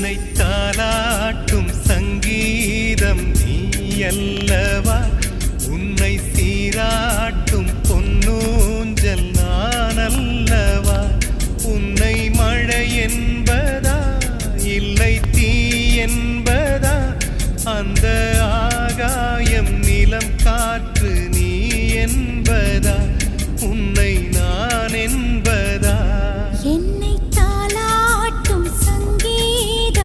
என்னை தாலாட்டும் சங்கீதம் நீ அல்லவா, உன்னை சீராட்டும் பொன்னூஞ்சல் நான் அல்லவா. உன்னை மழை என்பதா இல்லை தீ என்பதா, அந்த